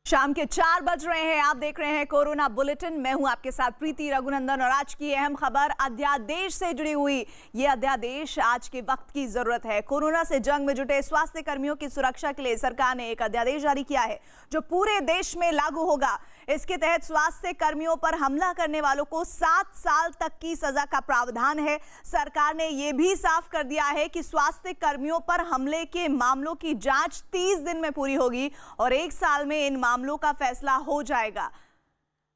शाम के 4 बज रहे हैं। आप देख रहे हैं कोरोना बुलेटिन। मैं हूं आपके साथ प्रीति रघुनंदन और आज की अहम खबर अध्यादेश से जुड़ी हुई। ये अध्यादेश आज के वक्त की जरूरत है। कोरोना से जंग में जुटे स्वास्थ्य कर्मियों की सुरक्षा के लिए सरकार ने एक अध्यादेश जारी किया है जो पूरे देश में लागू होगा। इसके तहत स्वास्थ्य कर्मियों पर हमला करने वालों को 7 साल तक की सजा का प्रावधान है। सरकार ने यह भी साफ कर दिया है कि स्वास्थ्य कर्मियों पर हमले के मामलों की जांच 30 दिन में पूरी होगी और 1 साल में इन मामलों का फैसला हो जाएगा।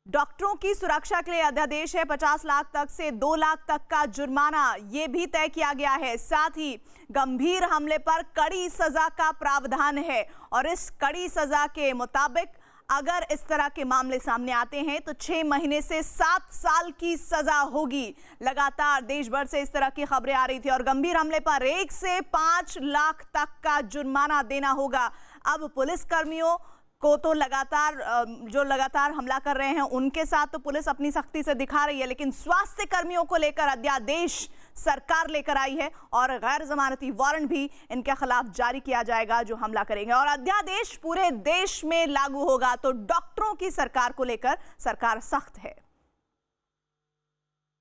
डॉक्टरों की सुरक्षा के लिए अध्यादेश है। 50 लाख तक से 2 लाख तक का जुर्माना ये भी तय किया गया है। साथ ही गंभीर हमले पर कड़ी सजा का प्रावधान है और इस कड़ी सजा के मुताबिक अगर इस तरह के मामले सामने आते हैं तो 6 महीने से 7 साल की सजा होगी। लगातार देश भर से इस तरह की खबरें आ रही थी और गंभीर हमले पर 1 से 5 लाख तक का जुर्माना देना होगा। अब पुलिस कर्मियों को तो लगातार हमला कर रहे हैं उनके साथ तो पुलिस अपनी सख्ती से दिखा रही है, लेकिन स्वास्थ्य कर्मियों को लेकर अध्यादेश सरकार लेकर आई है और गैर जमानती वारंट भी इनके खिलाफ जारी किया जाएगा जो हमला करेंगे। और अध्यादेश पूरे देश में लागू होगा तो डॉक्टरों की सरकार को लेकर सरकार सख्त है।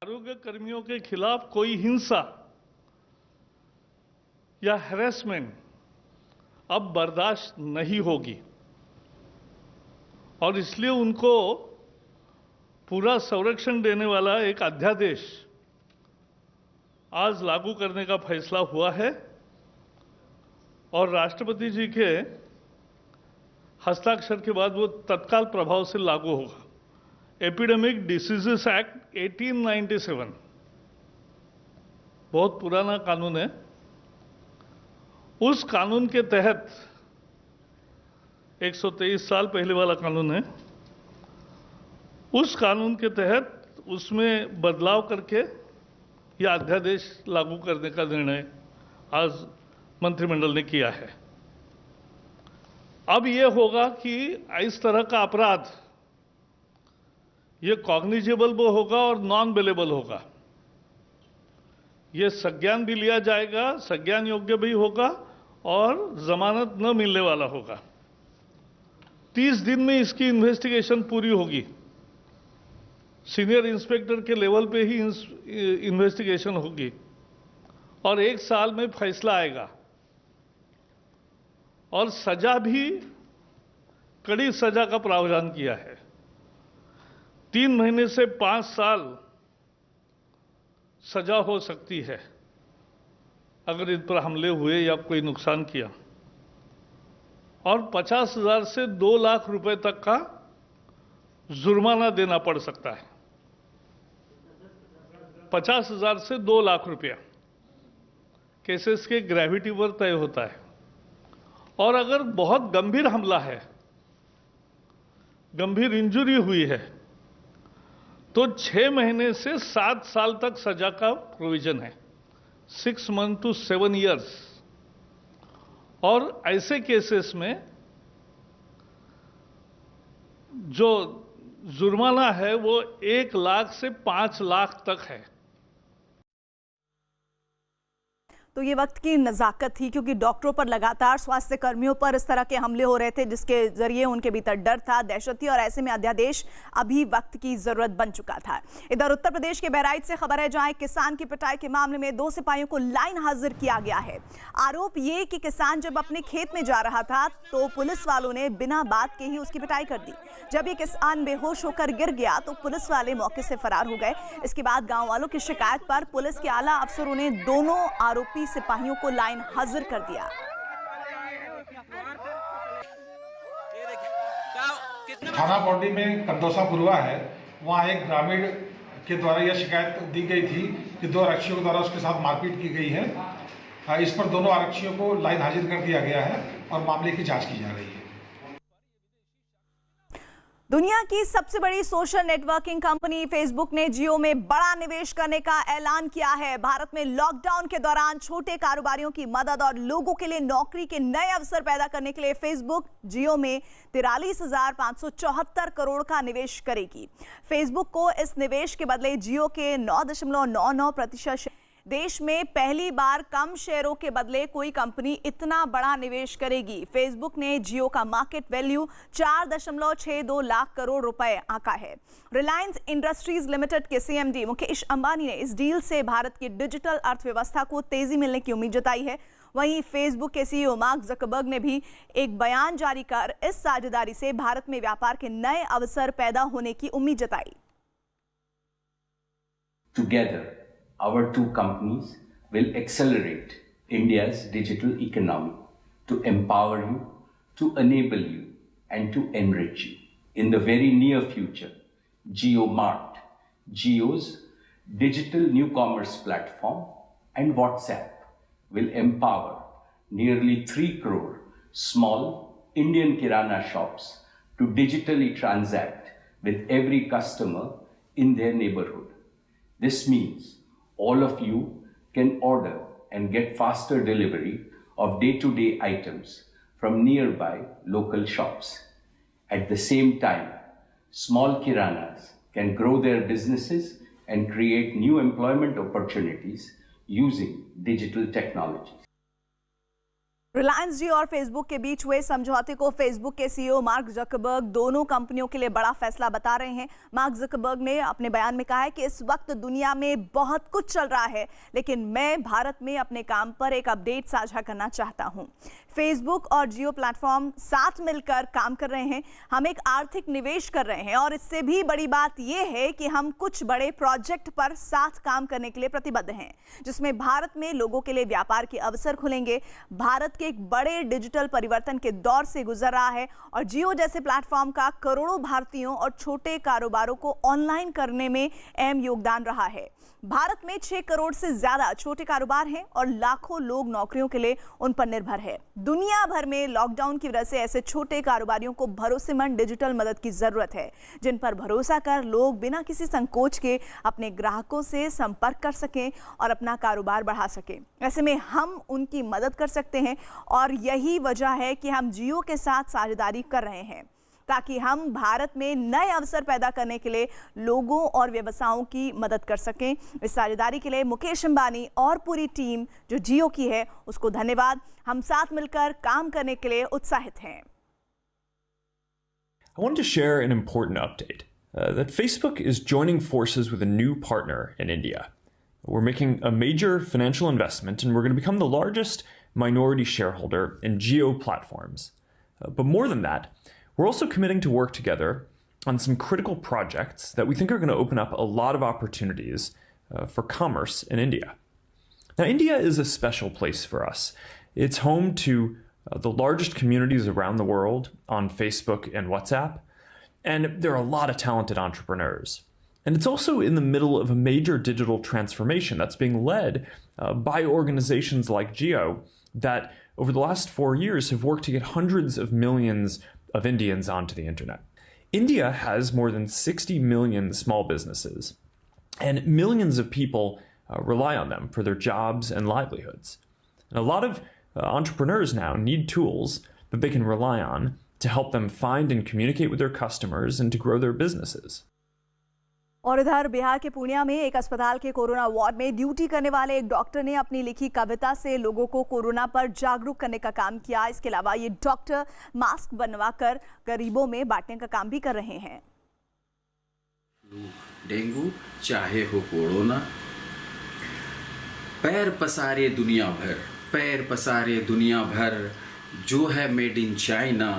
आरोग्य कर्मियों के खिलाफ कोई हिंसा या हैरेसमेंट अब बर्दाश्त नहीं होगी और इसलिए उनको पूरा संरक्षण देने वाला एक अध्यादेश आज लागू करने का फैसला हुआ है और राष्ट्रपति जी के हस्ताक्षर के बाद वो तत्काल प्रभाव से लागू होगा। एपिडेमिक डिसीजेस एक्ट 1897 बहुत पुराना कानून है। उस कानून के तहत 123 साल पहले वाला कानून है। उस कानून के तहत उसमें बदलाव करके यह अध्यादेश लागू करने का निर्णय आज मंत्रिमंडल ने किया है। अब यह होगा कि इस तरह का अपराध ये कॉग्निजेबल भी होगा और नॉन बेलेबल होगा। ये संज्ञान भी लिया जाएगा, संज्ञान योग्य भी होगा और जमानत न मिलने वाला होगा। 30 दिन में इसकी इन्वेस्टिगेशन पूरी होगी। सीनियर इंस्पेक्टर के लेवल पे ही इन्वेस्टिगेशन होगी और 1 साल में फैसला आएगा और सजा भी कड़ी सजा का प्रावधान किया है। 3 महीने से 5 साल सजा हो सकती है अगर इन पर हमले हुए या कोई नुकसान किया और 50,000 से 2 लाख रुपए तक का जुर्माना देना पड़ सकता है। 50,000 से 2 लाख रुपया केसेस के ग्रेविटी पर तय होता है और अगर बहुत गंभीर हमला है, गंभीर इंजरी हुई है तो 6 महीने से 7 साल तक सजा का प्रोविजन है। 6 मंथ टू 7 ईयर्स। और ऐसे केसेस में जो जुर्माना है वो 1 लाख से 5 लाख तक है। तो ये वक्त की नज़ाकत थी क्योंकि डॉक्टरों पर लगातार स्वास्थ्य कर्मियों पर इस तरह के हमले हो रहे थे जिसके जरिए उनके भीतर डर था, दहशत थी और ऐसे में अध्यादेश अभी वक्त की जरूरत बन चुका था। इधर उत्तर प्रदेश के बहराइच से खबर है जहां एक किसान की पिटाई के मामले में 2 सिपाहियों को लाइन हाजिर किया गया है। आरोप ये कि किसान जब अपने खेत में जा रहा था तो पुलिस वालों ने बिना बात के ही उसकी पिटाई कर दी। जब ये किसान बेहोश होकर गिर गया तो पुलिस वाले मौके से फरार हो गए। इसके बाद गाँव वालों की शिकायत पर पुलिस के आला अफसरों ने दोनों आरोपी सिपाहियों को लाइन हाजिर कर दिया। थाना पौडी में कंदोसा पुरवा है, वहाँ एक ग्रामीण के द्वारा यह शिकायत दी गई थी कि 2 आरक्षियों के द्वारा उसके साथ मारपीट की गई है। इस पर दोनों आरक्षियों को लाइन हाजिर कर दिया गया है और मामले की जांच की जा रही है। दुनिया की सबसे बड़ी सोशल नेटवर्किंग कंपनी फेसबुक ने जियो में बड़ा निवेश करने का ऐलान किया है। भारत में लॉकडाउन के दौरान छोटे कारोबारियों की मदद और लोगों के लिए नौकरी के नए अवसर पैदा करने के लिए फेसबुक जियो में 43,574 करोड़ का निवेश करेगी। फेसबुक को इस निवेश के बदले जियो के 9.99% देश में पहली बार कम शेयरों के बदले कोई कंपनी इतना बड़ा निवेश करेगी। फेसबुक ने जियो का मार्केट वैल्यू 4.62 लाख करोड़ रुपए आंका है। रिलायंस इंडस्ट्रीज लिमिटेड के सीएमडी मुकेश अंबानी ने इस डील से भारत की डिजिटल अर्थव्यवस्था को तेजी मिलने की उम्मीद जताई है। वहीं फेसबुक के सीईओ मार्क जकरबर्ग ने भी एक बयान जारी कर इस साझेदारी से भारत में व्यापार के नए अवसर पैदा होने की उम्मीद जताई। Together, our two companies will accelerate India's digital economy to empower you, to enable you, and to enrich you. In the very near future, JioMart, Jio's digital new commerce platform, and WhatsApp will empower nearly 3 crore small Indian Kirana shops to digitally transact with every customer in their neighborhood. This means all of you can order and get faster delivery of day-to-day items from nearby local shops. At the same time, small Kiranas can grow their businesses and create new employment opportunities using digital technologies. Reliance जियो और Facebook के बीच हुए समझौते को Facebook के CEO mark Zuckerberg दोनों कंपनियों के लिए बड़ा फैसला बता रहे हैं। मार्क जकरबर्ग ने अपने बयान में कहा है कि इस वक्त दुनिया में बहुत कुछ चल रहा है, लेकिन मैं भारत में अपने काम पर एक अपडेट साझा करना चाहता हूं। फेसबुक और जियो प्लेटफॉर्म साथ मिलकर काम कर रहे हैं। हम एक आर्थिक निवेश कर रहे हैं और इससे भी बड़ी बात यह है कि हम कुछ बड़े प्रोजेक्ट पर साथ काम करने के लिए प्रतिबद्ध हैं, जिसमें भारत में लोगों के लिए व्यापार के अवसर खुलेंगे। भारत के एक बड़े डिजिटल परिवर्तन के दौर से गुजर रहा है और जियो जैसे प्लेटफॉर्म का करोड़ों भारतीयों और छोटे कारोबारों को ऑनलाइन करने में अहम योगदान रहा है। भारत में 6 करोड़ से ज्यादा छोटे कारोबार हैं और लाखों लोग नौकरियों के लिए उन पर निर्भर है। दुनिया भर में लॉकडाउन की वजह से ऐसे छोटे कारोबारियों को भरोसेमंद डिजिटल मदद की जरूरत है, जिन पर भरोसा कर लोग बिना किसी संकोच के अपने ग्राहकों से संपर्क कर सकें और अपना कारोबार बढ़ा सकें। ऐसे में हम उनकी मदद कर सकते हैं और यही वजह है कि हम जियो के साथ साझेदारी कर रहे हैं, ताकि हम भारत में नए अवसर पैदा करने के लिए लोगों और व्यवसायों की मदद कर सकें। इस साझेदारी के लिए मुकेश अंबानी और पूरी टीम जो जियो की है उसको धन्यवाद। हम साथ मिलकर काम करने के लिए उत्साहित हैं। I wanted to share an important update that Facebook is joining forces with a new partner in India. We're making a major financial investment and we're going to become the largest minority shareholder in Jio platforms. But more than that, we're also committing to work together on some critical projects that we think are going to open up a lot of opportunities for commerce in India. Now, India is a special place for us. It's home to the largest communities around the world on Facebook and WhatsApp, and there are a lot of talented entrepreneurs. And it's also in the middle of a major digital transformation that's being led by organizations like Jio that over the last 4 years have worked to get hundreds of millions of Indians onto the internet. India has more than 60 million small businesses, and millions of people rely on them for their jobs and livelihoods. And a lot of entrepreneurs now need tools that they can rely on to help them find and communicate with their customers and to grow their businesses. और इधर बिहार के पूर्णिया में एक अस्पताल के corona ward में duty करने वाले एक डॉक्टर ने अपनी लिखी कविता से लोगों को कोरोना पर जागरूक करने का काम किया। इसके अलावा ये डॉक्टर मास्क बनवाकर गरीबों में बांटने का काम भी कर रहे हैं। डेंगू चाहे हो कोरोना, पैर पसारे दुनिया भर, पैर पसारे दुनिया भर, जो है मेड इन चाइना,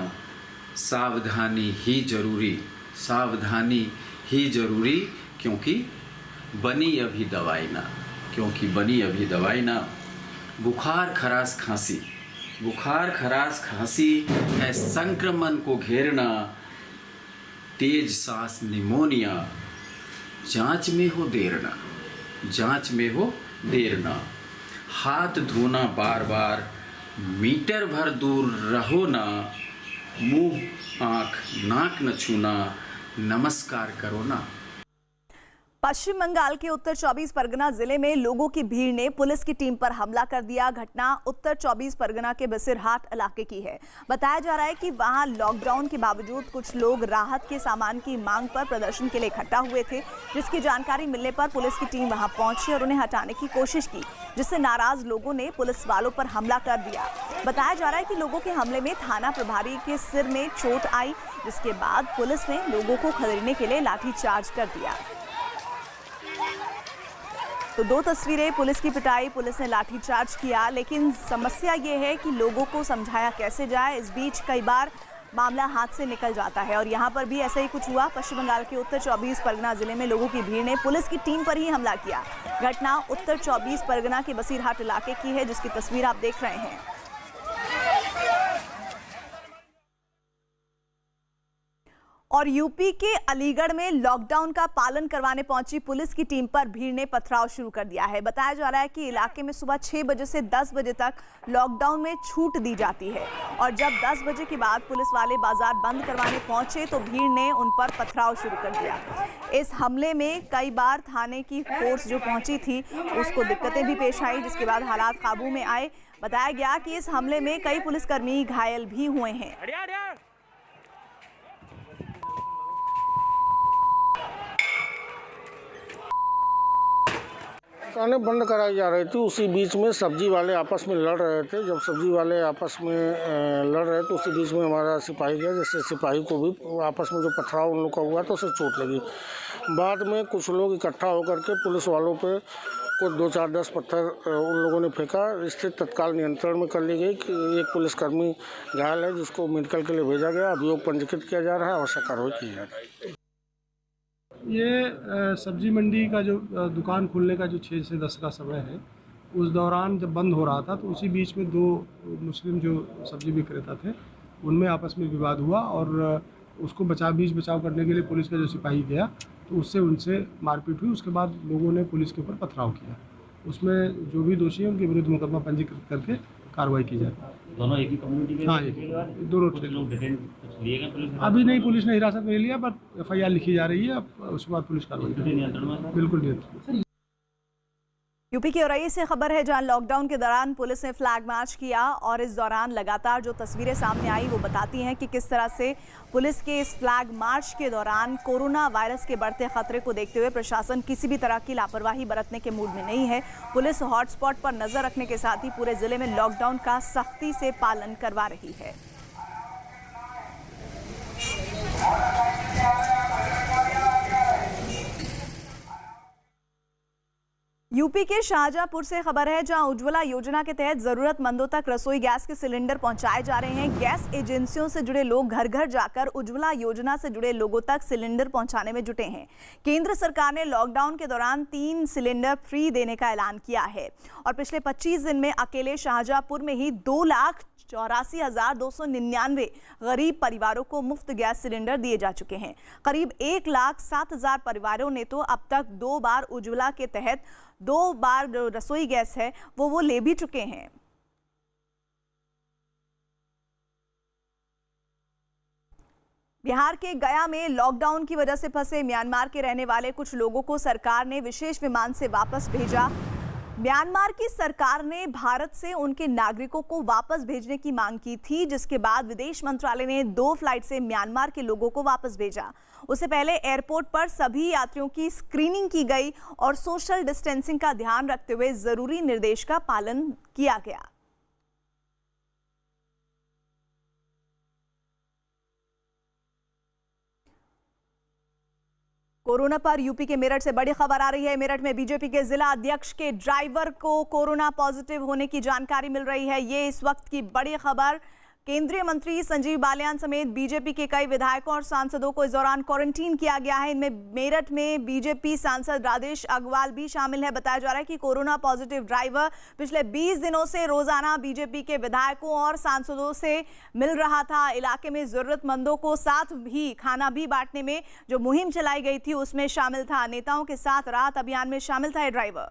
सावधानी ही जरूरी, सावधानी ही जरूरी, क्योंकि बनी अभी दवाई ना, क्योंकि बनी अभी दवाई ना। बुखार खराश खांसी, बुखार खराश खांसी है संक्रमण को घेरना, तेज सांस निमोनिया, जांच में हो देर ना, जांच में हो देर ना। हाथ धोना बार बार, मीटर भर दूर रहो ना, मुंह आँख नाक न छूना, नमस्कार करो ना। पश्चिम बंगाल के उत्तर 24 परगना जिले में लोगों की भीड़ ने पुलिस की टीम पर हमला कर दिया। घटना उत्तर 24 परगना के बसिरहाट इलाके की है। बताया जा रहा है कि वहां लॉकडाउन के बावजूद कुछ लोग राहत के सामान की मांग पर प्रदर्शन के लिए इकट्ठा हुए थे, जिसकी जानकारी मिलने पर पुलिस की टीम वहां पहुंची और उन्हें हटाने की कोशिश की, जिससे नाराज लोगों ने पुलिस वालों पर हमला कर दिया। बताया जा रहा है कि लोगों के हमले में थाना प्रभारी के सिर में चोट आई, जिसके बाद पुलिस ने लोगों को खदेड़ने के लिए लाठीचार्ज कर दिया। तो दो तस्वीरें, पुलिस की पिटाई, पुलिस ने लाठीचार्ज किया, लेकिन समस्या ये है कि लोगों को समझाया कैसे जाए। इस बीच कई बार मामला हाथ से निकल जाता है और यहाँ पर भी ऐसा ही कुछ हुआ। पश्चिम बंगाल के उत्तर 24 परगना जिले में लोगों की भीड़ ने पुलिस की टीम पर ही हमला किया। घटना उत्तर 24 परगना के बसीरहाट इलाके की है, जिसकी तस्वीर आप देख रहे हैं। और यूपी के अलीगढ़ में लॉकडाउन का पालन करवाने पहुंची पुलिस की टीम पर भीड़ ने पथराव शुरू कर दिया है। बताया जा रहा है कि इलाके में सुबह 6 बजे से 10 बजे तक लॉकडाउन में छूट दी जाती है और जब 10 बजे के बाद पुलिस वाले बाजार बंद करवाने पहुंचे तो भीड़ ने उन पर पथराव शुरू कर दिया। इस हमले में कई बार थाने की फोर्स जो पहुंची थी उसको दिक्कतें भी पेश आई, जिसके बाद हालात काबू में आए। बताया गया कि इस हमले में कई पुलिसकर्मी घायल भी हुए हैं। दुकानें बंद कराई जा रही थी, उसी बीच में सब्जी वाले आपस में लड़ रहे थे। जब सब्जी वाले आपस में लड़ रहे थे उसी बीच में हमारा सिपाही गया, जैसे सिपाही को भी आपस में जो पथराव उन लोग का हुआ तो उसे चोट लगी। बाद में कुछ लोग इकट्ठा होकर के पुलिस वालों पे कुछ 2-4-10 पत्थर उन लोगों ने फेंका। स्थिति तत्काल नियंत्रण में कर ली गई कि एक पुलिसकर्मी घायल है, जिसको मेडिकल के लिए भेजा गया। अभियोग पंजीकृत किया जा रहा है, आवश्यक कार्रवाई की जा रही है। ये सब्जी मंडी का जो दुकान खुलने का जो 6 से 10 का समय है, उस दौरान जब बंद हो रहा था तो उसी बीच में 2 मुस्लिम जो सब्जी विक्रेता थे उनमें आपस में विवाद हुआ और उसको बचाव करने के लिए पुलिस का जो सिपाही गया तो उससे उनसे मारपीट हुई। उसके बाद लोगों ने पुलिस के ऊपर पथराव किया। उसमें जो भी दोषी हैं उनके विरुद्ध मुकदमा पंजीकृत करके कार्रवाई की जाए। दोनों एक ही कम्युनिटी के? हाँ, दोनों लोग डिटेन लिए गए पुलिस? अभी नहीं, पुलिस ने हिरासत में लिया, पर FIR लिखी जा रही है। उसके बाद पुलिस कार्रवाई बिल्कुल नियंत्रण। यूपी की औरई से खबर है, जहां लॉकडाउन के दौरान पुलिस ने फ्लैग मार्च किया और इस दौरान लगातार जो तस्वीरें सामने आई वो बताती हैं कि किस तरह से पुलिस के इस फ्लैग मार्च के दौरान कोरोना वायरस के बढ़ते खतरे को देखते हुए प्रशासन किसी भी तरह की लापरवाही बरतने के मूड में नहीं है। पुलिस हॉटस्पॉट पर नजर रखने के साथ ही पूरे जिले में लॉकडाउन का सख्ती से पालन करवा रही है। यूपी के शाहजहांपुर से खबर है, जहां उज्ज्वला योजना के तहत जरूरतमंदों तक रसोई गैस के सिलेंडर पहुंचाए जा रहे हैं। गैस एजेंसियों से जुड़े लोग घर घर जाकर उज्ज्वला योजना से जुड़े लोगों तक सिलेंडर पहुंचाने में जुटे हैं। केंद्र सरकार ने लॉकडाउन के दौरान 3 सिलेंडर फ्री देने का ऐलान किया है और पिछले 25 दिन में अकेले शाहजहांपुर में ही 2,84,299 गरीब परिवारों को मुफ्त गैस सिलेंडर दिए जा चुके हैं। करीब 1,07,000 परिवारों ने तो अब तक 2 बार उज्ज्वला के तहत 2 बार जो रसोई गैस है वो ले भी चुके हैं। बिहार के गया में लॉकडाउन की वजह से फंसे म्यांमार के रहने वाले कुछ लोगों को सरकार ने विशेष विमान से वापस भेजा। म्यांमार की सरकार ने भारत से उनके नागरिकों को वापस भेजने की मांग की थी, जिसके बाद विदेश मंत्रालय ने 2 फ्लाइट से म्यांमार के लोगों को वापस भेजा। उससे पहले एयरपोर्ट पर सभी यात्रियों की स्क्रीनिंग की गई और सोशल डिस्टेंसिंग का ध्यान रखते हुए जरूरी निर्देश का पालन किया गया। कोरोना पर यूपी के मेरठ से बड़ी खबर आ रही है। मेरठ में बीजेपी के जिला अध्यक्ष के ड्राइवर को कोरोना पॉजिटिव होने की जानकारी मिल रही है। ये इस वक्त की बड़ी खबर। केंद्रीय मंत्री संजीव बालियान समेत बीजेपी के कई विधायकों और सांसदों को इस दौरान क्वारंटीन किया गया है। इनमें मेरठ में बीजेपी सांसद राजेश अग्रवाल भी शामिल है। बताया जा रहा है कि कोरोना पॉजिटिव ड्राइवर पिछले 20 दिनों से रोजाना बीजेपी के विधायकों और सांसदों से मिल रहा था। इलाके में जरूरतमंदों को साथ भी खाना भी बांटने में जो मुहिम चलाई गई थी उसमें शामिल था। नेताओं के साथ राहत अभियान में शामिल था ये ड्राइवर।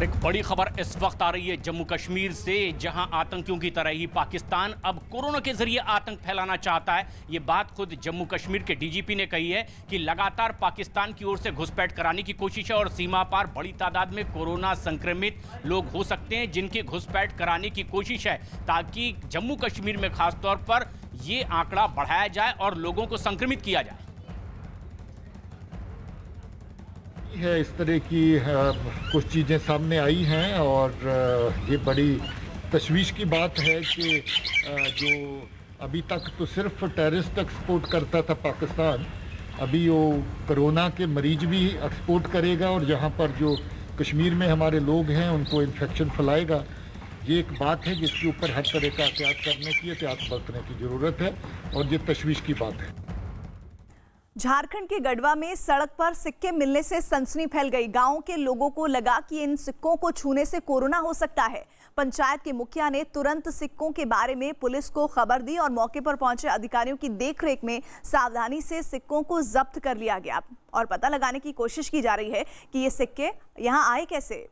और एक बड़ी खबर इस वक्त आ रही है जम्मू कश्मीर से, जहां आतंकियों की तरह ही पाकिस्तान अब कोरोना के जरिए आतंक फैलाना चाहता है। ये बात खुद जम्मू कश्मीर के डीजीपी ने कही है कि लगातार पाकिस्तान की ओर से घुसपैठ कराने की कोशिश है और सीमा पार बड़ी तादाद में कोरोना संक्रमित लोग हो सकते हैं जिनकी घुसपैठ कराने की कोशिश है, ताकि जम्मू कश्मीर में खासतौर पर ये आंकड़ा बढ़ाया जाए और लोगों को संक्रमित किया जाए। है इस तरह की कुछ चीज़ें सामने आई हैं और ये बड़ी तशवीश की बात है कि जो अभी तक तो सिर्फ टेररिस्ट एक्सपोर्ट करता था पाकिस्तान, अभी वो कोरोना के मरीज भी एक्सपोर्ट करेगा और जहाँ पर जो कश्मीर में हमारे लोग हैं उनको इन्फेक्शन फैलाएगा। ये एक बात है जिसके ऊपर हर तरह का एहतियात करने की, एहतियात बरतने की ज़रूरत है और ये तशवीश की बात है। झारखंड के गढ़वा में सड़क पर सिक्के मिलने से सनसनी फैल गई। गांव के लोगों को लगा कि इन सिक्कों को छूने से कोरोना हो सकता है। पंचायत के मुखिया ने तुरंत सिक्कों के बारे में पुलिस को खबर दी और मौके पर पहुंचे अधिकारियों की देखरेख में सावधानी से सिक्कों को जब्त कर लिया गया और पता लगाने की कोशिश की जा रही है कि ये सिक्के यहां आए कैसे।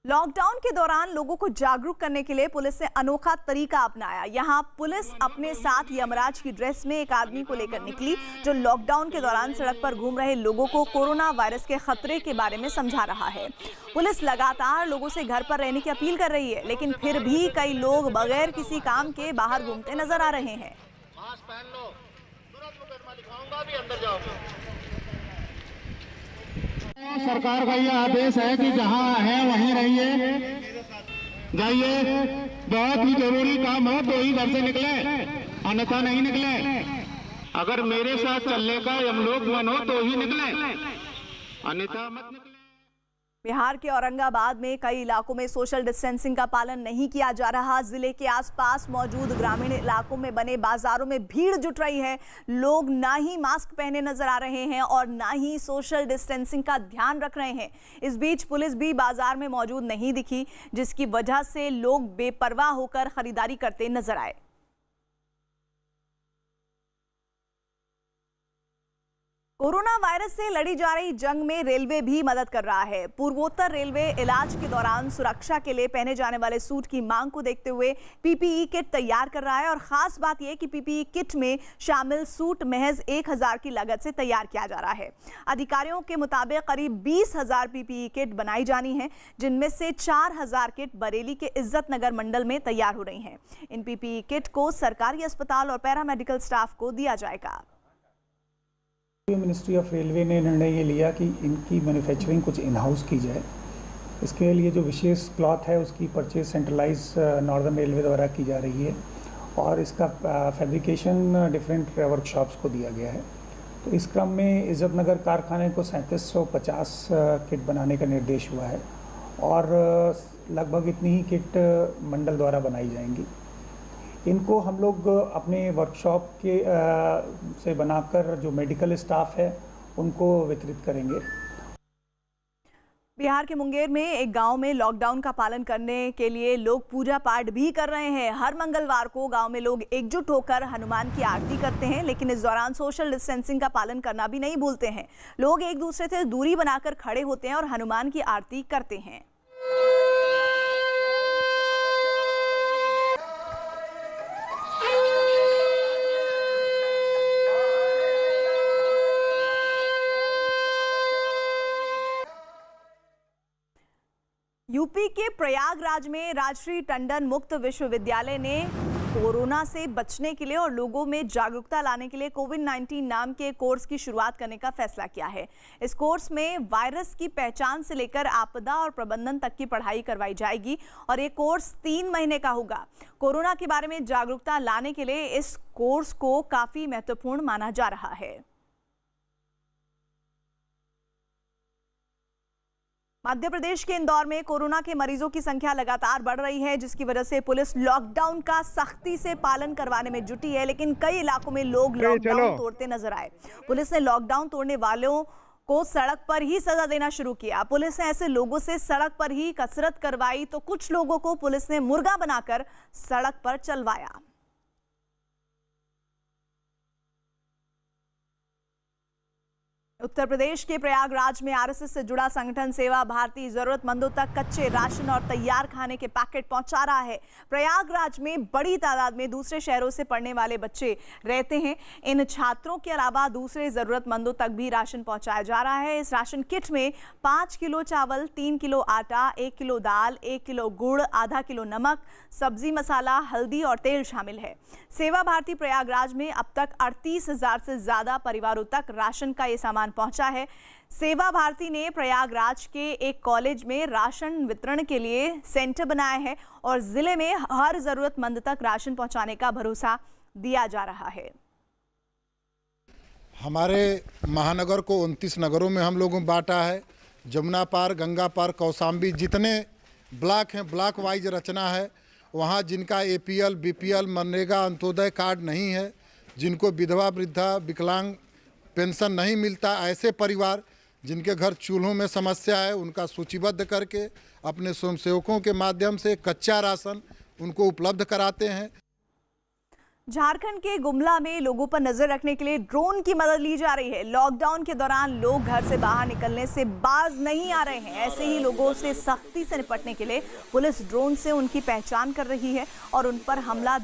लॉकडाउन के दौरान लोगों को जागरूक करने के लिए पुलिस ने अनोखा तरीका अपनाया। यहां पुलिस अपने साथ यमराज की ड्रेस में एक आदमी को लेकर निकली जो लॉकडाउन के दौरान सड़क पर घूम रहे लोगों को कोरोना वायरस के खतरे के बारे में समझा रहा है। पुलिस लगातार लोगों से घर पर रहने की अपील कर रही है, लेकिन फिर भी कई लोग बगैर किसी काम के बाहर घूमते नजर आ रहे हैं। मास्क पहन लो, तुरंत मुकदमा लिखाऊंगा भी, अंदर जाओगे। सरकार का यह आदेश है कि जहां है वहीं रहिए, जाइए। बहुत ही जरूरी काम हो तो ही घर से निकले, अन्यथा नहीं निकले। अगर मेरे साथ चलने का यमलोक मन हो तो ही निकले, अन्यथा मत निकले। बिहार के औरंगाबाद में कई इलाकों में सोशल डिस्टेंसिंग का पालन नहीं किया जा रहा। जिले के आसपास मौजूद ग्रामीण इलाकों में बने बाजारों में भीड़ जुट रही है। लोग ना ही मास्क पहने नजर आ रहे हैं और ना ही सोशल डिस्टेंसिंग का ध्यान रख रहे हैं। इस बीच पुलिस भी बाजार में मौजूद नहीं दिखी, जिसकी वजह से लोग बेपरवाह होकर खरीदारी करते नजर आए। कोरोना वायरस से लड़ी जा रही जंग में रेलवे भी मदद कर रहा है। पूर्वोत्तर रेलवे इलाज के दौरान सुरक्षा के लिए पहने जाने वाले सूट की मांग को देखते हुए पीपीई किट तैयार कर रहा है और खास बात यह कि पीपीई किट में शामिल सूट महज 1000 की लागत से तैयार किया जा रहा है। अधिकारियों के मुताबिक करीब 20,000 पीपीई किट बनाई जानी है, जिनमें से 4000 किट बरेली के इज्जत नगर मंडल में तैयार हो रही हैं। इन पीपीई किट को सरकारी अस्पताल और पैरामेडिकल स्टाफ को दिया जाएगा। मिनिस्ट्री ऑफ रेलवे ने निर्णय ये लिया कि इनकी मैन्युफैक्चरिंग कुछ इन हाउस की जाए। इसके लिए जो विशेष क्लॉथ है उसकी परचेज सेंट्रलाइज नॉर्दर्न रेलवे द्वारा की जा रही है और इसका फैब्रिकेशन डिफरेंट वर्कशॉप्स को दिया गया है। तो इस क्रम में इज्जत नगर कारखाने को 3750 किट बनाने का निर्देश हुआ है और लगभग इतनी ही किट मंडल द्वारा बनाई जाएंगी। इनको हम लोग अपने वर्कशॉप के से बनाकर जो मेडिकल स्टाफ है उनको वितरित करेंगे। बिहार के मुंगेर में एक गांव में लॉकडाउन का पालन करने के लिए लोग पूजा पाठ भी कर रहे हैं। हर मंगलवार को गांव में लोग एकजुट होकर हनुमान की आरती करते हैं, लेकिन इस दौरान सोशल डिस्टेंसिंग का पालन करना भी नहीं भूलते हैं। लोग एक दूसरे से दूरी बनाकर खड़े होते हैं और हनुमान की आरती करते हैं। यूपी के प्रयागराज में राजश्री टंडन मुक्त विश्वविद्यालय ने कोरोना से बचने के लिए और लोगों में जागरूकता लाने के लिए कोविड-19 नाम के कोर्स की शुरुआत करने का फैसला किया है। इस कोर्स में वायरस की पहचान से लेकर आपदा और प्रबंधन तक की पढ़ाई करवाई जाएगी और ये कोर्स 3 महीने का होगा। कोरोना के बारे में जागरूकता लाने के लिए इस कोर्स को काफी महत्वपूर्ण माना जा रहा है। मध्य प्रदेश के इंदौर में कोरोना के मरीजों की संख्या लगातार बढ़ रही है, जिसकी वजह से पुलिस लॉकडाउन का सख्ती से पालन करवाने में जुटी है, लेकिन कई इलाकों में लोग लॉकडाउन तोड़ते नजर आए। पुलिस ने लॉकडाउन तोड़ने वालों को सड़क पर ही सजा देना शुरू किया। पुलिस ने ऐसे लोगों से सड़क पर ही कसरत करवाई तो कुछ लोगों को पुलिस ने मुर्गा बनाकर सड़क पर चलवाया। उत्तर प्रदेश के प्रयागराज में आरएसएस से जुड़ा संगठन सेवा भारती जरूरतमंदों तक कच्चे राशन और तैयार खाने के पैकेट पहुंचा रहा है। प्रयागराज में बड़ी तादाद में दूसरे शहरों से पढ़ने वाले बच्चे रहते हैं। इन छात्रों के अलावा दूसरे जरूरतमंदों तक भी राशन पहुंचाया जा रहा है। इस राशन किट में 5 किलो चावल, 3 किलो आटा, 1 किलो दाल, 1 किलो गुड़, आधा किलो नमक, सब्जी, मसाला, हल्दी और तेल शामिल है। सेवा भारती प्रयागराज में अब तक 38,000 से ज्यादा परिवारों तक राशन का ये सामान पहुंचा है। सेवा भारती ने प्रयागराज के एक कॉलेज में राशन वितरण के लिए सेंटर बनाया है और जिले में हर जरूरतमंद तक राशन पहुंचाने का भरोसा दिया जा रहा है। हमारे महानगर को 29 नगरों में हम लोगों ने बांटा है। जमुना पार, गंगा पार, कौशाम्बी जितने ब्लॉक हैं, ब्लॉक वाइज रचना है। वहाँ जिनका APL, BPL, MNREGA, Antyodaya card नहीं है, जिनको विधवा, वृद्धा, विकलांग पेंशन नहीं मिलता, ऐसे परिवार जिनके घर चूल्हों में समस्या है, उनका सूचीबद्ध करके अपने स्वयंसेवकों के माध्यम से कच्चा राशन उनको उपलब्ध कराते हैं। झारखंड के गुमला में लोगों पर नजर रखने के लिए ड्रोन की मदद ली जा रही है। लॉकडाउन के दौरान लोग घर से बाहर निकलने से बाज नहीं आ रहे हैं। ऐसे ही लोगों से सख्ती से निपटने के लिए पुलिस ड्रोन से उनकी पहचान कर रही है और उन पर मामला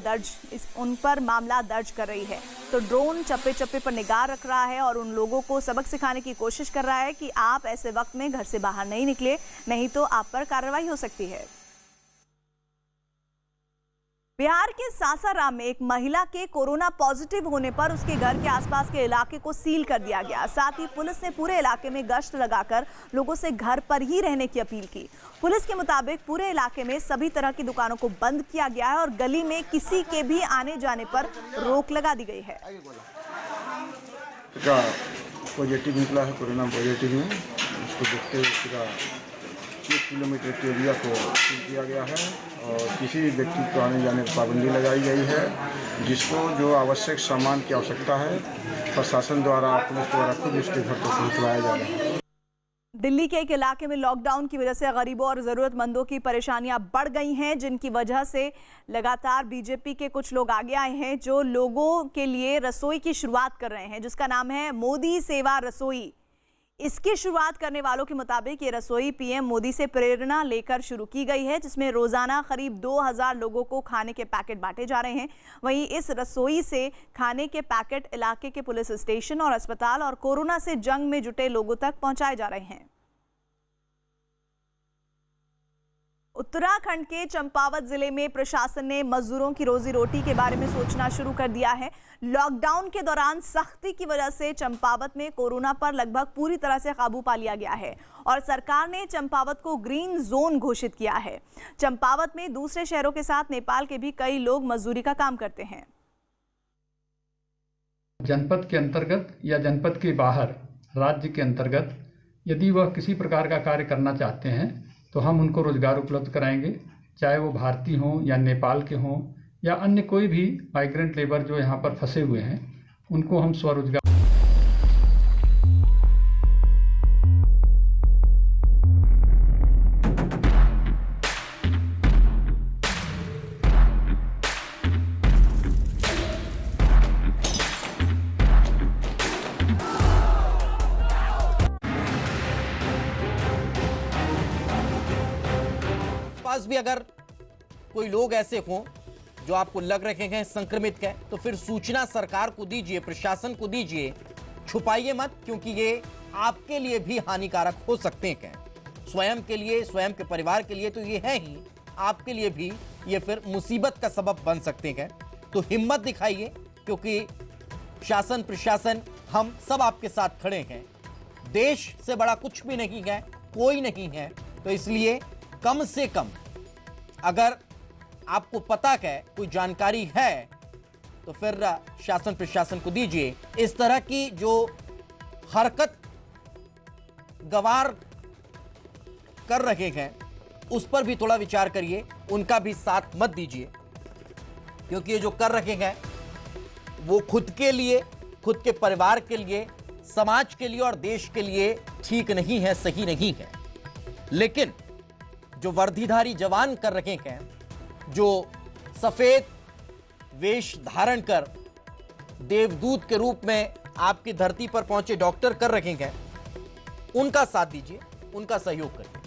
दर्ज कर रही है। तो ड्रोन चप्पे चप्पे पर निगाह रख रहा है और उन लोगों को सबक सिखाने की कोशिश कर रहा है कि आप ऐसे वक्त में घर से बाहर नहीं निकले, नहीं तो आप पर कार्रवाई हो सकती है। बिहार के सासाराम में एक महिला के कोरोना पॉजिटिव होने पर उसके घर के आसपास के इलाके को सील कर दिया गया। साथ ही पुलिस ने पूरे इलाके में गश्त लगाकर लोगों से घर पर ही रहने की अपील की। पुलिस के मुताबिक पूरे इलाके में सभी तरह की दुकानों को बंद किया गया है और गली में किसी के भी आने जाने पर रोक लगा दी गई है। पॉजिटिव निकला है, कोरोना पॉजिटिव में, उसको देखते हुए पूरा 1 किलोमीटर के एरिया को सील किया गया है और किसी व्यक्ति को आने जाने पर पाबंदी लगाई गई है। जिसको जो आवश्यक सामान की आवश्यकता है प्रशासन द्वारा, पुलिस द्वारा खुद उसके घर तक पहुँचवाया जा रहा है। दिल्ली के एक इलाके में लॉकडाउन की वजह से गरीबों और जरूरतमंदों की परेशानियां बढ़ गई हैं, जिनकी वजह से लगातार बीजेपी के कुछ लोग आगे आए हैं जो लोगों के लिए रसोई की शुरुआत कर रहे हैं, जिसका नाम है मोदी सेवा रसोई। इसकी शुरुआत करने वालों के मुताबिक ये रसोई पीएम मोदी से प्रेरणा लेकर शुरू की गई है, जिसमें रोजाना करीब 2000 लोगों को खाने के पैकेट बांटे जा रहे हैं। वहीं इस रसोई से खाने के पैकेट इलाके के पुलिस स्टेशन और अस्पताल और कोरोना से जंग में जुटे लोगों तक पहुंचाए जा रहे हैं। उत्तराखंड के चंपावत जिले में प्रशासन ने मजदूरों की रोजी रोटी के बारे में सोचना शुरू कर दिया है। लॉकडाउन के दौरान सख्ती की वजह से चंपावत में कोरोना पर लगभग पूरी तरह से काबू पा लिया गया है और सरकार ने चंपावत को ग्रीन जोन घोषित किया है। चंपावत में दूसरे शहरों के साथ नेपाल के भी कई लोग मजदूरी का काम करते हैं। जनपद के अंतर्गत या जनपद के बाहर राज्य के अंतर्गत यदि वह किसी प्रकार का कार्य करना चाहते हैं तो हम उनको रोजगार उपलब्ध कराएंगे, चाहे वो भारतीय हों या नेपाल के हों या अन्य कोई भी माइग्रेंट लेबर जो यहाँ पर फंसे हुए हैं, उनको हम स्वरोजगार। पास भी अगर कोई लोग ऐसे हों जो आपको लग रहे हैं संक्रमित हैं, तो फिर सूचना सरकार को दीजिए, प्रशासन को दीजिए, छुपाइए मत, क्योंकि ये आपके लिए भी हानिकारक हो सकते हैं। स्वयं के लिए, स्वयं के परिवार के लिए तो ये है ही, आपके लिए भी ये फिर मुसीबत का सबब बन सकते हैं। तो हिम्मत दिखाइए, क्योंकि शासन प्रशासन हम सब आपके साथ खड़े हैं। देश से बड़ा कुछ भी नहीं है, कोई नहीं है। तो इसलिए कम से कम अगर आपको पता है, कोई जानकारी है, तो फिर शासन प्रशासन को दीजिए। इस तरह की जो हरकत गवार कर रहे हैं उस पर भी थोड़ा विचार करिए, उनका भी साथ मत दीजिए, क्योंकि ये जो कर रहे हैं वो खुद के लिए, खुद के परिवार के लिए, समाज के लिए और देश के लिए ठीक नहीं है, सही नहीं है। लेकिन जो वर्दीधारी जवान कर रहे हैं, जो सफेद वेश धारण कर देवदूत के रूप में आपकी धरती पर पहुंचे डॉक्टर कर रखे हैं, उनका साथ दीजिए, उनका सहयोग करिए।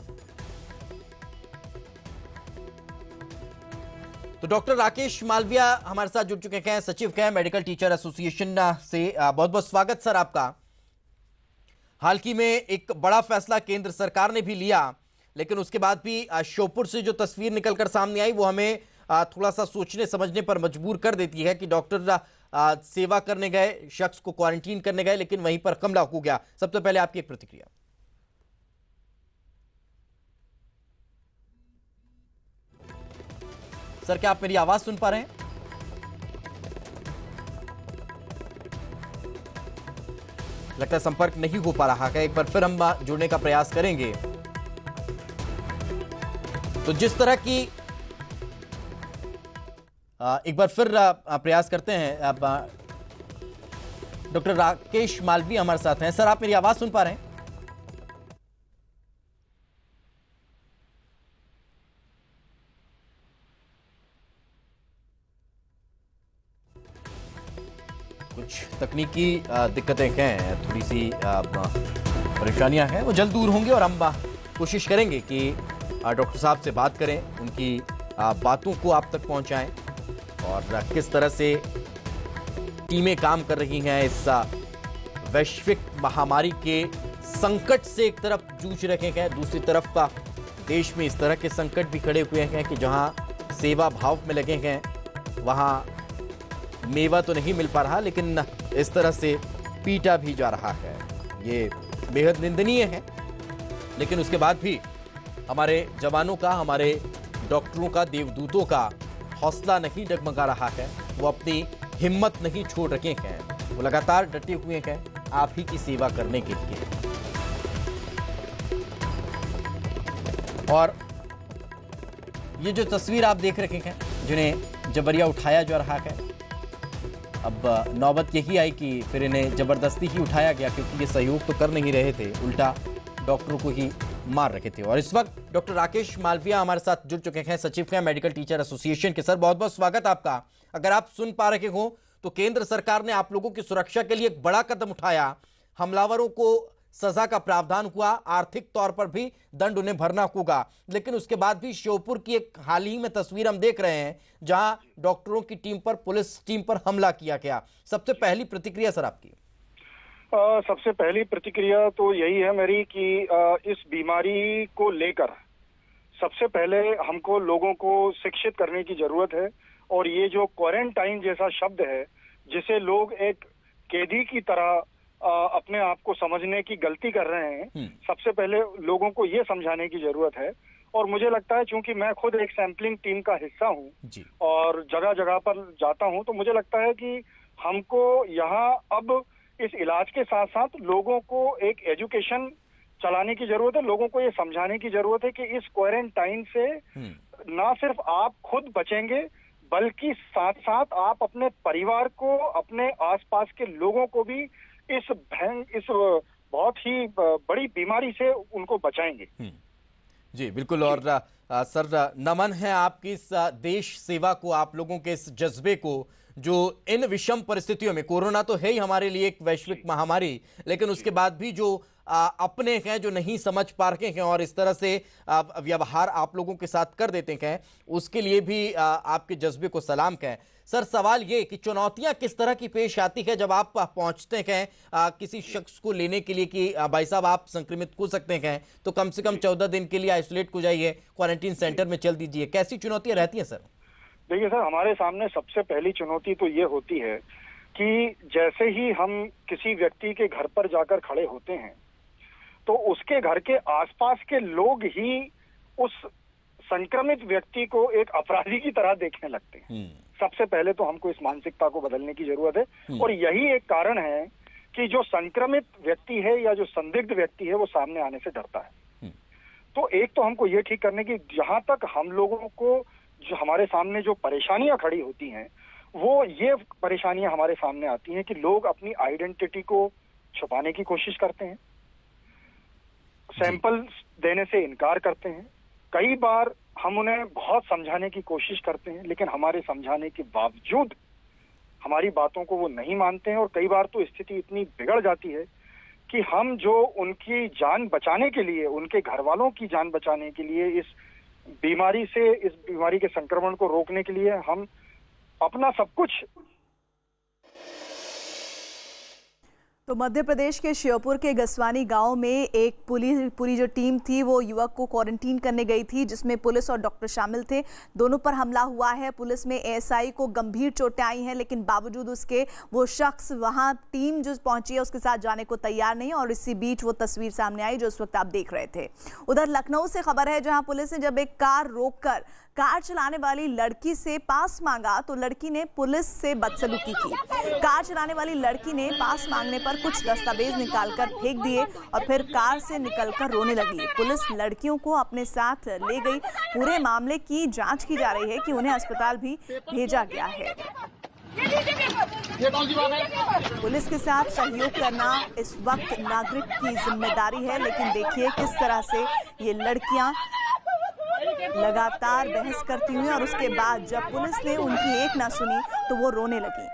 तो डॉक्टर राकेश मालविया हमारे साथ जुड़ चुके हैं, सचिव हैं मेडिकल टीचर एसोसिएशन से। बहुत बहुत स्वागत सर आपका। हाल ही में एक बड़ा फैसला केंद्र सरकार ने भी लिया, लेकिन उसके बाद भी श्योपुर से जो तस्वीर निकलकर सामने आई वो हमें थोड़ा सा सोचने समझने पर मजबूर कर देती है कि डॉक्टर सेवा करने गए शख्स को क्वारंटीन करने गए, लेकिन वहीं पर हमला हो गया। सबसे पहले आपकी एक प्रतिक्रिया। सर, क्या आप मेरी आवाज सुन पा रहे हैं? लगता है संपर्क नहीं हो पा रहा है। एक बार फिर हम जुड़ने का प्रयास करेंगे। तो जिस तरह की एक बार फिर प्रयास करते हैं। अब डॉक्टर राकेश मालविया हमारे साथ हैं। सर, आप मेरी आवाज सुन पा रहे हैं? कुछ तकनीकी दिक्कतें हैं, थोड़ी सी परेशानियां हैं, वो जल्द दूर होंगी और हम कोशिश करेंगे कि डॉक्टर साहब से बात करें, उनकी बातों को आप तक पहुंचाएं और किस तरह से टीमें काम कर रही हैं इस वैश्विक महामारी के संकट से। एक तरफ जूझ रहे हैं, दूसरी तरफ देश में इस तरह के संकट भी खड़े हुए हैं कि जहां सेवा भाव में लगे हैं वहां मेवा तो नहीं मिल पा रहा, लेकिन इस तरह से पीटा भी जा रहा है। ये बेहद निंदनीय है, लेकिन उसके बाद भी हमारे जवानों का, हमारे डॉक्टरों का, देवदूतों का हौसला नहीं डगमगा रहा है। वो अपनी हिम्मत नहीं छोड़ रखे हैं, वो लगातार डटे हुए हैं आप ही की सेवा करने के लिए। और ये जो तस्वीर आप देख रहे हैं, जिन्हें जबरिया उठाया जा रहा है, अब नौबत यही आई कि फिर इन्हें जबरदस्ती ही उठाया गया, क्योंकि ये सहयोग तो कर नहीं रहे थे, उल्टा डॉक्टरों को ही मार रखे थे। और इस वक्त डॉक्टर राकेश मालविया हमारे साथ जुड़ चुके हैं, सचिव हैं मेडिकल टीचर एसोसिएशन के। सर, बहुत बहुत स्वागत आपका। अगर आप सुन पा रहे हो तो केंद्र सरकार ने आप लोगों की सुरक्षा के लिए एक बड़ा कदम उठाया। हमलावरों को सजा का प्रावधान हुआ, आर्थिक तौर पर भी दंड उन्हें भरना होगा, लेकिन उसके बाद भी श्योपुर की एक हाल ही में तस्वीर हम देख रहे हैं जहां डॉक्टरों की टीम पर, पुलिस टीम पर हमला किया गया। सबसे पहली प्रतिक्रिया सर आपकी? सबसे पहली प्रतिक्रिया तो यही है मेरी कि इस बीमारी को लेकर सबसे पहले हमको लोगों को शिक्षित करने की जरूरत है। और ये जो क्वारंटाइन जैसा शब्द है, जिसे लोग एक कैदी की तरह अपने आप को समझने की गलती कर रहे हैं, सबसे पहले लोगों को ये समझाने की जरूरत है। और मुझे लगता है, चूंकि मैं खुद एक सैंपलिंग टीम का हिस्सा हूँ और जगह जगह पर जाता हूँ, तो मुझे लगता है कि हमको यहाँ अब इस इलाज के साथ साथ लोगों को एक एजुकेशन चलाने की जरूरत है। लोगों को ये समझाने की जरूरत है कि इस क्वारंटाइन से ना सिर्फ आप खुद बचेंगे, बल्कि साथ साथ आप अपने परिवार को, अपने आसपास के लोगों को भी इस बहुत ही बड़ी बीमारी से उनको बचाएंगे। जी बिल्कुल। और सर, नमन है आपकी इस देश सेवा को, आप लोगों के इस जज्बे को, जो इन विषम परिस्थितियों में, कोरोना तो है ही हमारे लिए एक वैश्विक महामारी, लेकिन उसके बाद भी जो अपने हैं जो नहीं समझ पा रहे हैं और इस तरह से व्यवहार आप लोगों के साथ कर देते हैं, उसके लिए भी आपके जज्बे को सलाम कहें। सर, सवाल ये कि चुनौतियां किस तरह की पेश आती है जब आप पहुंचते हैं किसी शख्स को लेने के लिए कि भाई साहब आप संक्रमित हो सकते हैं, तो कम से कम 14 दिन के लिए आइसोलेट हो जाइए, क्वारंटीन सेंटर में चल दीजिए, कैसी चुनौतियां रहती हैं सर? देखिए सर, हमारे सामने सबसे पहली चुनौती तो ये होती है कि जैसे ही हम किसी व्यक्ति के घर पर जाकर खड़े होते हैं, तो उसके घर के आसपास के लोग ही उस संक्रमित व्यक्ति को एक अपराधी की तरह देखने लगते हैं। सबसे पहले तो हमको इस मानसिकता को बदलने की जरूरत है। और यही एक कारण है कि जो संक्रमित व्यक्ति है या जो संदिग्ध व्यक्ति है, वो सामने आने से डरता है। तो एक तो हमको ये ठीक करने की, जहां तक हम लोगों को जो हमारे सामने जो परेशानियां खड़ी होती हैं, वो ये परेशानियां हमारे सामने आती हैं कि लोग अपनी आइडेंटिटी को छुपाने की कोशिश करते हैं, सैंपल देने से इनकार करते हैं। कई बार हम उन्हें बहुत समझाने की कोशिश करते हैं, लेकिन हमारे समझाने के बावजूद हमारी बातों को वो नहीं मानते हैं और कई बार तो स्थिति इतनी बिगड़ जाती है कि हम जो उनकी जान बचाने के लिए, उनके घर वालों की जान बचाने के लिए, इस बीमारी के संक्रमण को रोकने के लिए हम अपना सब कुछ। तो मध्य प्रदेश के श्योपुर के गसवानी गांव में एक पूरी जो टीम थी वो युवक को क्वारंटीन करने गई थी, जिसमें पुलिस और डॉक्टर शामिल थे। दोनों पर हमला हुआ है। पुलिस में एएसआई को गंभीर चोटें आई हैं, लेकिन बावजूद उसके वो शख्स वहां टीम जो पहुंची है उसके साथ जाने को तैयार नहीं। और इसी बीच वो तस्वीर सामने आई जो उस वक्त आप देख रहे थे। उधर लखनऊ से खबर है, जहां पुलिस ने जब एक कार रोककर कार चलाने वाली लड़की से पास मांगा तो लड़की ने पुलिस से बदसलूकी की। कार चलाने वाली लड़की ने पास मांगने पर कुछ दस्तावेज निकालकर फेंक दिए और फिर कार से निकलकर रोने लगी। पुलिस लड़कियों को अपने साथ ले गई। पूरे मामले की जांच की जा रही है कि उन्हें अस्पताल भी भेजा गया है। पुलिस के साथ सहयोग करना इस वक्त नागरिक की जिम्मेदारी है, लेकिन देखिए किस तरह से ये लड़कियां लगातार बहस करती हुई और उसके बाद जब पुलिस ने उनकी एक ना सुनी तो वो रोने लगी।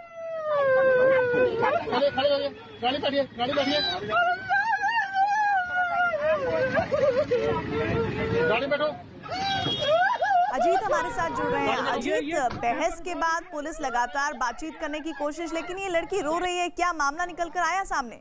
अजीत हमारे साथ जुड़ रहे हैं। अजीत, बहस के बाद पुलिस लगातार बातचीत करने की कोशिश, लेकिन ये लड़की रो रही है, क्या मामला निकल कर आया सामने?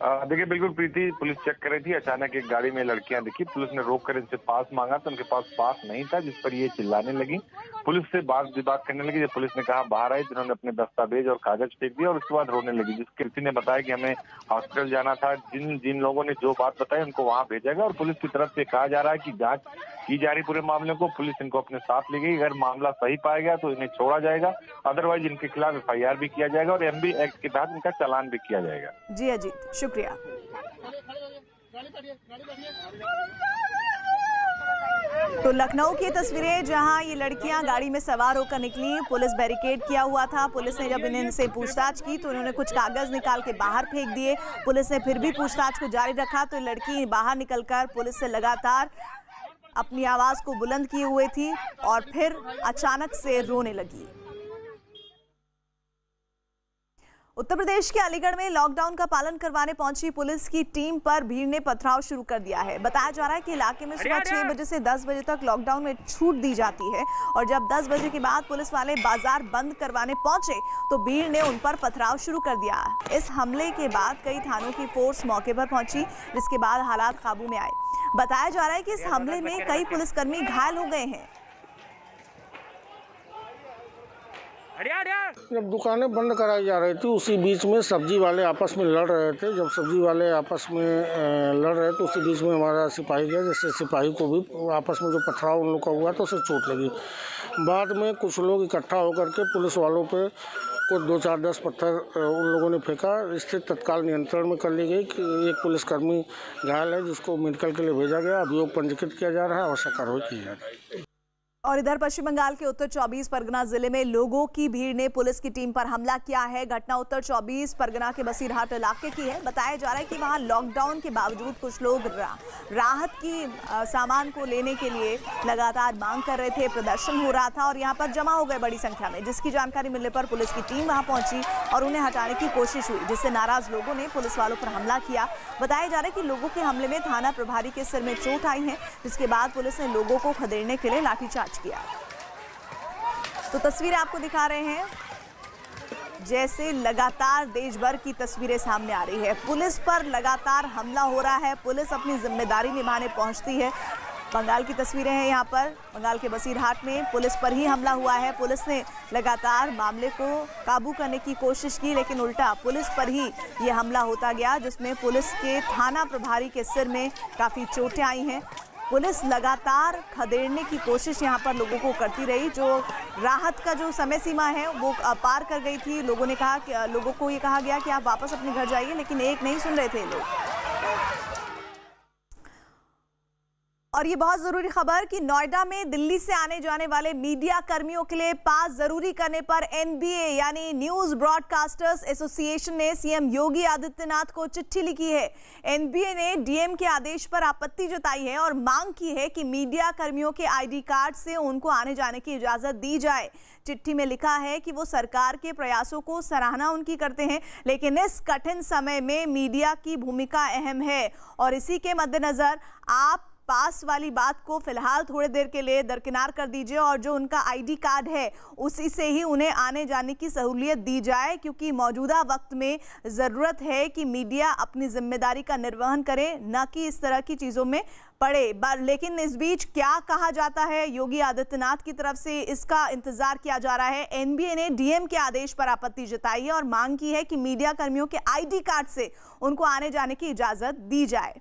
देखिए बिल्कुल प्रीति, पुलिस चेक कर रही थी, अचानक एक गाड़ी में लड़कियां दिखी। पुलिस ने रोक कर इनसे पास मांगा तो उनके पास पास नहीं था, जिस पर ये चिल्लाने लगी। पुलिस से बात करने लगी। जब पुलिस ने कहा बाहर आई तो उन्होंने अपने दस्तावेज और कागज फेंक दिया और उसके बाद रोने लगी। जिसके किसी ने बताया कि हमें हॉस्पिटल जाना था। जिन लोगों ने जो बात बताई उनको वहां भेजा गया और पुलिस की तरफ से कहा जा रहा है कि जांच की जा रही पूरे मामले को। पुलिस इनको अपने साथ ले गई। अगर मामला सही पाया गया तो इन्हें छोड़ा जाएगा, अदरवाइज इनके खिलाफ FIR भी किया जाएगा और MB एक्ट के तहत इनका चालान भी किया जाएगा। जी अजीत, शुक्रिया। तो लखनऊ की तस्वीरें, जहां ये लड़कियां गाड़ी में सवार होकर निकली। पुलिस बैरिकेड किया हुआ था। पुलिस ने जब इनसे पूछताछ की तो उन्होंने कुछ कागज निकाल के बाहर फेंक दिए। पुलिस ने फिर भी पूछताछ को जारी रखा तो लड़की बाहर निकलकर पुलिस से लगातार अपनी आवाज को बुलंद किए हुए थी और फिर अचानक से रोने लगी। उत्तर प्रदेश के अलीगढ़ में लॉकडाउन का पालन करवाने पहुंची पुलिस की टीम पर भीड़ ने पथराव शुरू कर दिया है। बताया जा रहा है कि इलाके में सुबह 6 बजे से 10 बजे तक लॉकडाउन में छूट दी जाती है और जब 10 बजे के बाद पुलिस वाले बाजार बंद करवाने पहुंचे तो भीड़ ने उन पर पथराव शुरू कर दिया। इस हमले के बाद कई थानों की फोर्स मौके पर पहुंची, जिसके बाद हालात काबू में आए। बताया जा रहा है कि इस हमले में कई पुलिसकर्मी घायल हो गए हैं। जब दुकानें बंद कराई जा रही थी उसी बीच में सब्जी वाले आपस में लड़ रहे थे। जब सब्जी वाले आपस में लड़ रहे थे उसी बीच में हमारा सिपाही गया, जिससे सिपाही को भी आपस में जो पथराव उन लोग का हुआ तो उसे चोट लगी। बाद में कुछ लोग इकट्ठा होकर के पुलिस वालों पे कुछ 2-4-10 पत्थर उन लोगों ने फेंका। स्थिति तत्काल नियंत्रण में कर ली गई कि एक पुलिसकर्मी घायल है जिसको मेडिकल के लिए भेजा गया। अभियोग पंजीकृत किया जा रहा है, आवश्यक कार्रवाई की जा रही है। और इधर पश्चिम बंगाल के उत्तर 24 परगना जिले में लोगों की भीड़ ने पुलिस की टीम पर हमला किया है। घटना उत्तर 24 परगना के बसीरहाट इलाके की है। बताया जा रहा है कि वहां लॉकडाउन के बावजूद कुछ लोग राहत की सामान को लेने के लिए लगातार मांग कर रहे थे। प्रदर्शन हो रहा था और यहां पर जमा हो गए बड़ी संख्या में, जिसकी जानकारी मिलने पर पुलिस की टीम वहां पहुंची और उन्हें हटाने की कोशिश हुई, जिससे नाराज लोगों ने पुलिस वालों पर हमला किया। बताया जा रहा है कि लोगों के हमले में थाना प्रभारी के सिर में चोट आई है, जिसके बाद पुलिस ने लोगों को खदेड़ने के लिए लाठीचार्ज किया। तो तस्वीरें आपको दिखा रहे हैं, जैसे लगातार देश भर की तस्वीरें सामने आ रही है। पुलिस पर लगातार हमला हो रहा है, पुलिस अपनी जिम्मेदारी निभाने पहुंचती है। बंगाल की तस्वीरें हैं यहाँ पर, बंगाल के बसीरहाट में पुलिस पर ही हमला हुआ है। पुलिस ने लगातार मामले को काबू करने की कोशिश की, लेकिन उल्टा पुलिस पर ही ये हमला होता गया, जिसमें पुलिस के थाना प्रभारी के सिर में काफ़ी चोटें आई हैं। पुलिस लगातार खदेड़ने की कोशिश यहाँ पर लोगों को करती रही। जो राहत का जो समय सीमा है वो पार कर गई थी। लोगों ने कहा कि लोगों को ये कहा गया कि आप वापस अपने घर जाइए, लेकिन एक नहीं सुन रहे थे लोग। और ये बहुत जरूरी खबर कि नोएडा में दिल्ली से आने जाने वाले मीडिया कर्मियों के लिए पास जरूरी करने पर एनबीए यानी न्यूज ब्रॉडकास्टर्स एसोसिएशन ने सीएम योगी आदित्यनाथ को चिट्ठी लिखी है। एनबीए ने डीएम के आदेश पर आपत्ति जताई है और मांग की है कि मीडिया कर्मियों के आईडी कार्ड से उनको आने जाने की इजाजत दी जाए। चिट्ठी में लिखा है कि वो सरकार के प्रयासों को सराहना उनकी करते हैं, लेकिन इस कठिन समय में मीडिया की भूमिका अहम है और इसी के मद्देनजर आप पास वाली बात को फिलहाल थोड़ी देर के लिए दरकिनार कर दीजिए और जो उनका आईडी कार्ड है उसी से ही उन्हें आने जाने की सहूलियत दी जाए, क्योंकि मौजूदा वक्त में ज़रूरत है कि मीडिया अपनी जिम्मेदारी का निर्वहन करे, न कि इस तरह की चीज़ों में पड़े। लेकिन इस बीच क्या कहा जाता है योगी आदित्यनाथ की तरफ से, इसका इंतजार किया जा रहा है। एनबीए ने डीएम के आदेश पर आपत्ति जताई है और मांग की है कि मीडिया कर्मियों के आईडी कार्ड से उनको आने जाने की इजाज़त दी जाए।